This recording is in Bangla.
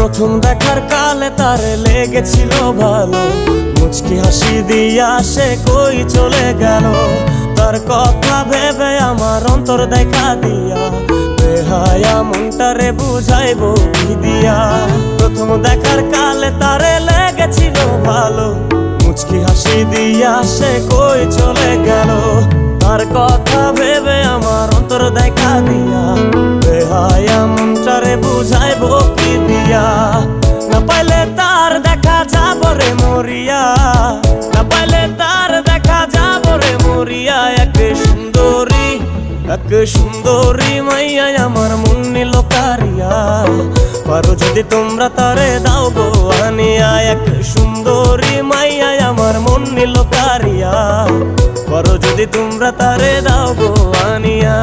প্রথম দেখার কালে তারে লেগেছিল ভালো, মুচকি হাসি দিয়া সে কই চলে গেল। তার কথা ভেবে আমার অন্তর দেখা দিয়া, বেহায়া মনটারে বুঝাইবো কি দিয়া। প্রথম দেখার কালে তারে লেগেছিল ভালো, মুচকি হাসি দিয়া সে কই চলে গেল। তার কথা ভেবে আমার অন্তর দেখা দিয়া, বেহায়া মনটারে বুঝাইবো কি দিয়া। না পাইলে তার দেখা যাব রে মরিয়া, না পাইলে তার দেখা যাব রে মরিয়া। এক সুন্দরী মাইয়া আমার মন নিল কারিয়া, পারো যদি তোমরা তারে দাও গো আনিয়া। এক সুন্দরী মাইয়া আমার মন নিল কারিয়া, পারো যদি তোমরা তারে দাও গো আনিয়া।